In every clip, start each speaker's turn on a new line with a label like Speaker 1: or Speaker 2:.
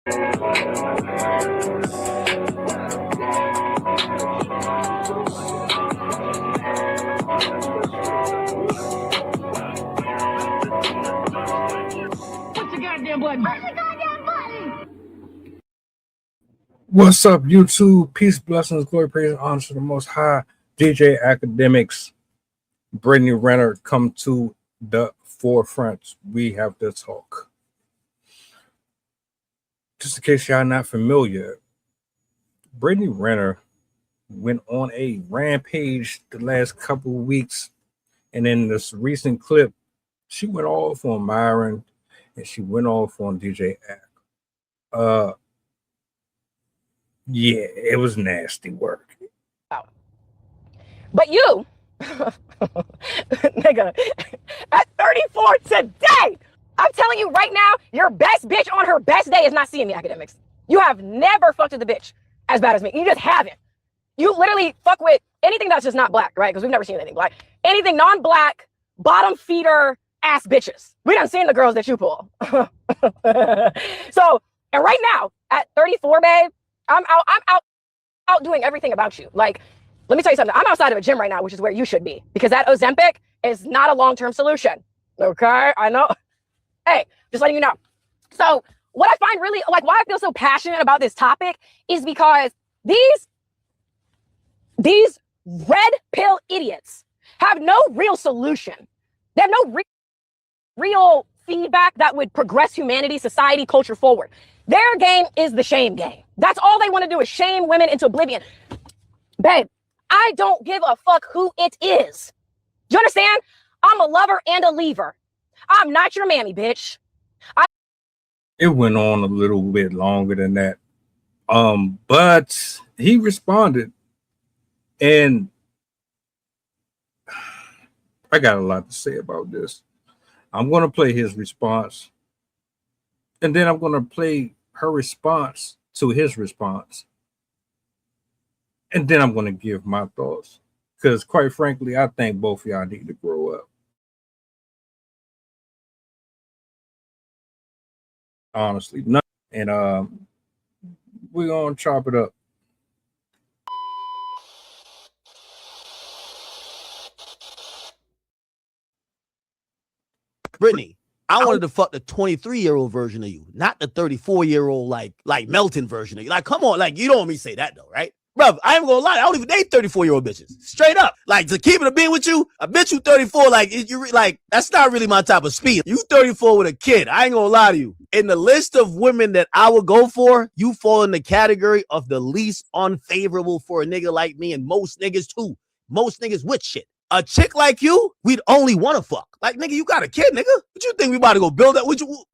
Speaker 1: goddamn button. Press the goddamn button.
Speaker 2: What's up, YouTube? Peace, blessings, glory, praise, and honor to the Most High. DJ Akademiks Brittany Renner come to the forefront. We have to talk. Just in case y'all not familiar, Brittany Renner went on a rampage the last couple of weeks, and in this recent clip, she went off on Myron and she went off on DJ Ak. Yeah, it was nasty work.
Speaker 3: But you, nigga, at 34 today, I'm telling you right now, your best bitch on her best day is not seeing me, Akademiks. You have never fucked with a bitch as bad as me. You just haven't. You literally fuck with anything that's just not black, right? Because we've never seen anything black. Anything non-black, bottom feeder ass bitches. We done seen the girls that you pull. So, and right now, at 34, babe, I'm out doing everything about you. Like, let me tell you something. I'm outside of a gym right now, which is where you should be, because that Ozempic is not a long-term solution. Okay, I know. Hey, just letting you know. So what I find really, like, why I feel so passionate about this topic is because these red pill idiots have no real solution. They have no real feedback that would progress humanity, society, culture forward. Their game is the shame game. That's all they want to do is shame women into oblivion. Babe, I don't give a fuck who it is. Do you understand? I'm a lover and a leaver. I'm not your mammy, bitch.
Speaker 2: It went on a little bit longer than that. But he responded, and I got a lot to say about this. I'm going to play his response, and then I'm going to play her response to his response. And then I'm going to give my thoughts, because quite frankly, I think both of y'all need to grow up. Honestly, no. And we're going to chop it up.
Speaker 4: Brittany, I wanted to fuck the 23-year-old version of you, not the 34-year-old like Melton version of you. Like, come on, like, you don't want me to say that though, right? Bruv, I ain't gonna lie, I don't even date 34-year-old bitches. Straight up. Like, to keep it a being with you, a bitch you 34, like, that's not really my type of speed. You 34 with a kid, I ain't gonna lie to you. In the list of women that I would go for, you fall in the category of the least unfavorable for a nigga like me, and most niggas too. Most niggas with shit. A chick like you, we'd only want to fuck. Like, nigga, you got a kid, nigga. What you think we about to go build that?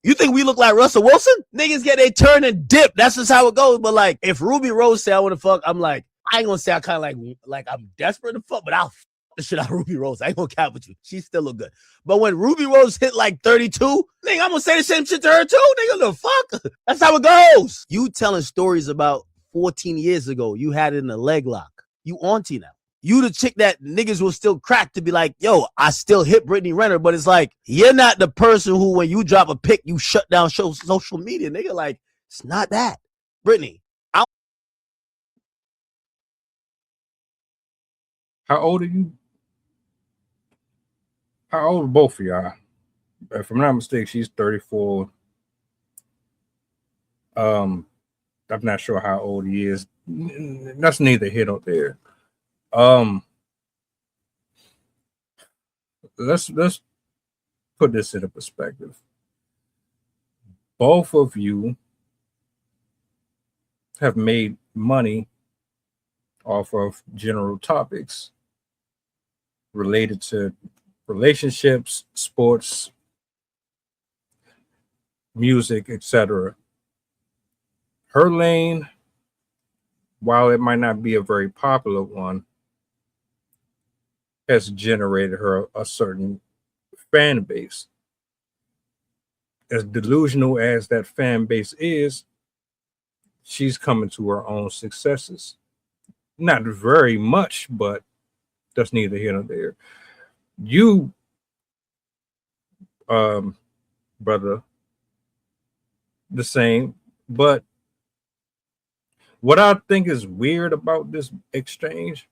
Speaker 4: You think we look like Russell Wilson? Niggas get a turn and dip. That's just how it goes. But like, if Ruby Rose say I want to fuck, I'm like, I ain't gonna say I kind of like I'm desperate to fuck, but I'll fuck the shit out of Ruby Rose. I ain't gonna cap with you. She still look good. But when Ruby Rose hit like 32, nigga, I'm gonna say the same shit to her too, nigga. The fuck? That's how it goes. You telling stories about 14 years ago, you had it in a leg lock. You auntie now. You the chick that niggas will still crack to be like, yo, I still hit Brittany Renner, but it's like, you're not the person who, when you drop a pic, you shut down social media, nigga. Like, it's not that. Brittany.
Speaker 2: How old are you? How old are both of y'all? If I'm not mistaken, she's 34. I'm not sure how old he is. That's neither here nor there. Let's put this in a perspective. Both of you have made money off of general topics related to relationships, sports, music, etc. Her lane, while it might not be a very popular one, has generated her a certain fan base. As delusional as that fan base is, she's coming to her own successes. Not very much, but that's neither here nor there. You, brother, the same. But what I think is weird about this exchange,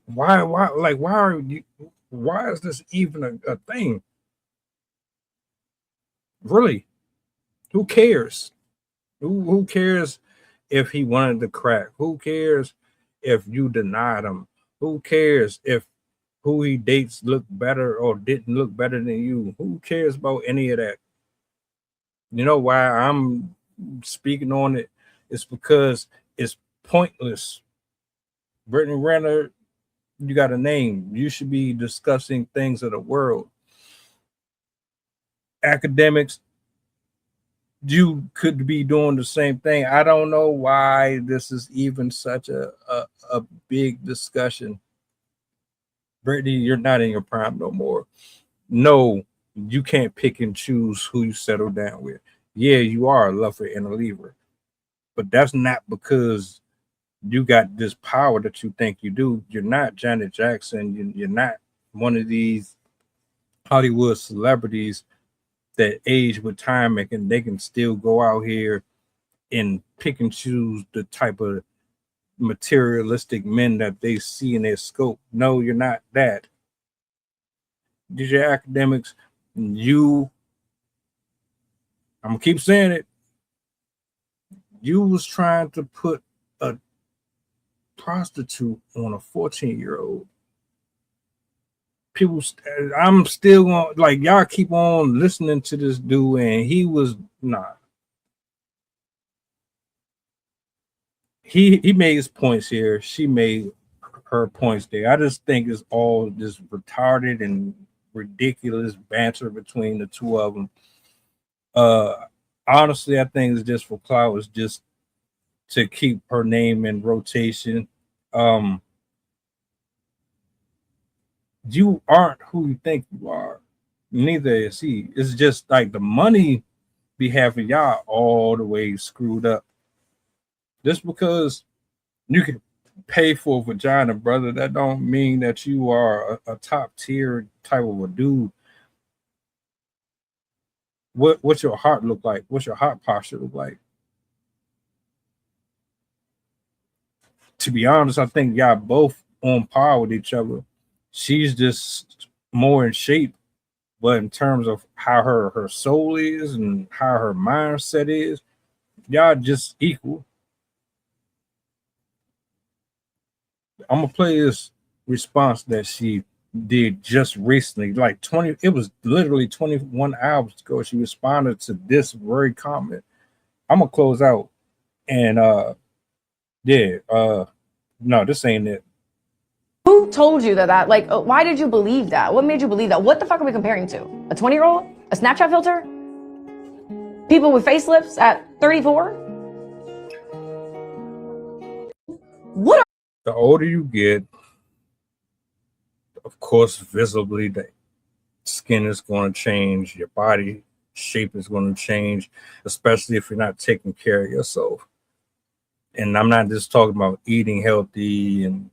Speaker 2: why is this even a thing? Really? Who cares? Who cares if he wanted to crack? Who cares if you denied him? Who cares if who he dates looked better or didn't look better than you? Who cares about any of that? You know why I'm speaking on it? It's because it's pointless. Brittany Renner, you got a name. You should be discussing things of the world. Academics, you could be doing the same thing. I don't know why this is even such a big discussion. Brittany, you're not in your prime no more. No, you can't pick and choose who you settle down with. Yeah, you are a lover and a leaver, but that's not because you got this power that you think you do. You're not Janet Jackson. You're not one of these Hollywood celebrities that age with time and they can still go out here and pick and choose the type of materialistic men that they see in their scope. No, you're not that. DJ Academics, I'm gonna keep saying it. You was trying to put a prostitute on a 14-year-old. People, I'm still going like y'all keep on listening to this dude, and he was not. He made his points here. She made her points there. I just think it's all just retarded and ridiculous banter between the two of them. Honestly, I think it's just for clout. It's just to keep her name in rotation. You aren't who you think you are. Neither is he. It's just like the money be having y'all all the way screwed up. Just because you can pay for a vagina, brother, that don't mean that you are a top tier type of a dude. What's your heart look like? What's your heart posture look like? To be honest, I think y'all both on par with each other. She's just more in shape, but in terms of how her soul is and how her mindset is, y'all just equal. I'm gonna play this response that she did just recently, like 20. It was literally 21 hours ago. She responded to this very comment. I'm gonna close out, and no, this ain't it.
Speaker 3: Who told you that? Like, why did you believe that? What made you believe that? What the fuck are we comparing to? A 20-year-old? A Snapchat filter? People with facelifts at 34? What are
Speaker 2: The older you get, of course, visibly the skin is going to change, your body shape is going to change, especially if you're not taking care of yourself. And I'm not just talking about eating healthy and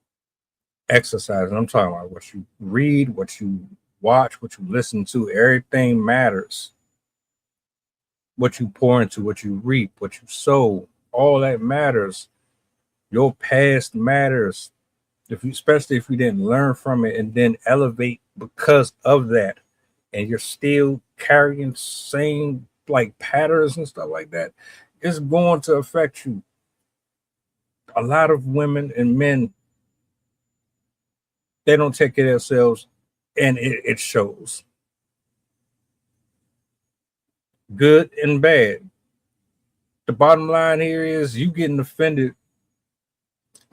Speaker 2: exercising. I'm talking about what you read, what you watch, what you listen to. Everything matters. What you pour into, what you reap, what you sow, all that matters. Your past matters. Especially if you didn't learn from it and then elevate because of that, and you're still carrying same like patterns and stuff like that, it's going to affect you. A lot of women and men, they don't take care of themselves, and it shows. Good and bad. The bottom line here is you getting offended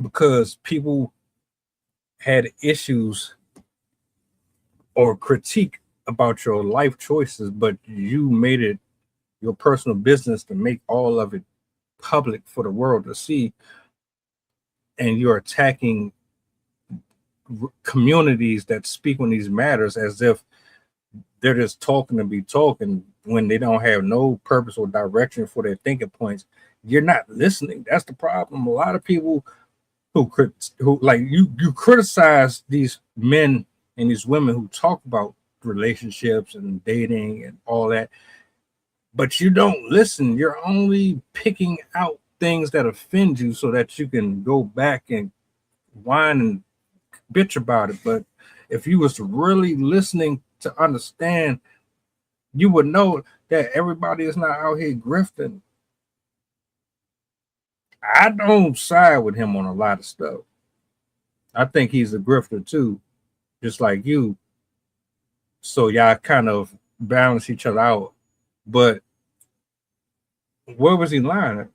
Speaker 2: because people had issues or critique about your life choices, but you made it your personal business to make all of it public for the world to see, and you're attacking communities that speak on these matters as if they're just talking to be talking when they don't have no purpose or direction for their thinking points. You're not listening. That's the problem. A lot of people who like you criticize these men and these women who talk about relationships and dating and all that, but you don't listen. You're only picking out things that offend you so that you can go back and whine and bitch about it. But if you was really listening to understand, you would know that everybody is not out here grifting. I don't side with him on a lot of stuff. I think he's a grifter too, just like you. So y'all kind of balance each other out. But where was he lying at?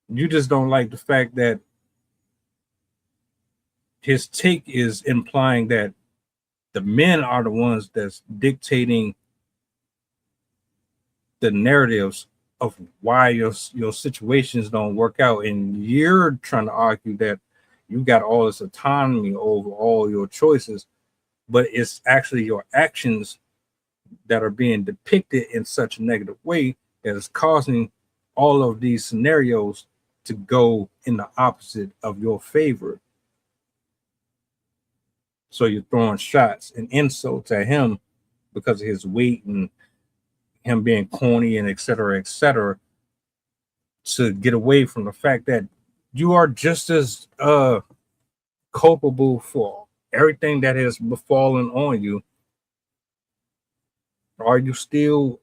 Speaker 2: You just don't like the fact that his take is implying that the men are the ones that's dictating the narratives of why your situations don't work out, and you're trying to argue that you got all this autonomy over all your choices, but it's actually your actions that are being depicted in such a negative way that is causing all of these scenarios to go in the opposite of your favor. So you're throwing shots and insults at him because of his weight and him being corny and et cetera, to get away from the fact that you are just as culpable for everything that has befallen on you. Are you still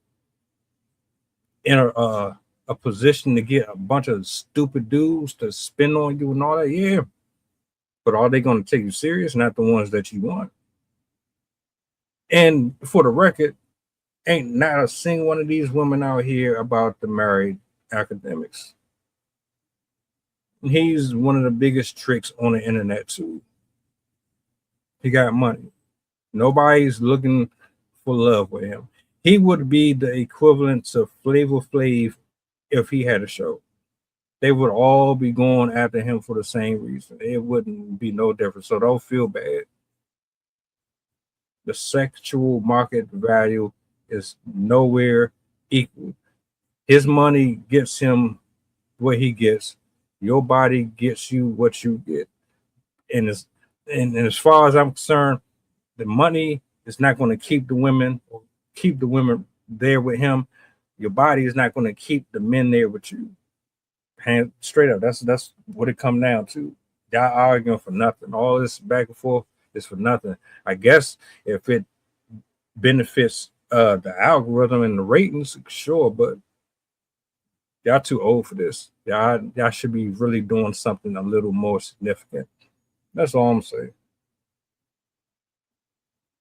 Speaker 2: in a position to get a bunch of stupid dudes to spin on you and all that? Yeah. But are they going to take you serious? Not the ones that you want. And for the record, ain't not a single one of these women out here about the married academics. He's one of the biggest tricks on the internet too. He got money. Nobody's looking for love with him. He would be the equivalent to Flavor Flav if he had a show. They would all be going after him for the same reason. It wouldn't be no different. So don't feel bad. The sexual market value is nowhere equal. His money gets him what he gets. Your body gets you what you get. And as far as I'm concerned, the money is not going to keep the women there with him. Your body is not going to keep the men there with you. Hand straight up. That's what it comes down to. Y'all arguing for nothing. All this back and forth is for nothing. I guess if it benefits the algorithm and the ratings, sure, but y'all too old for this. Y'all should be really doing something a little more significant. That's all I'm saying.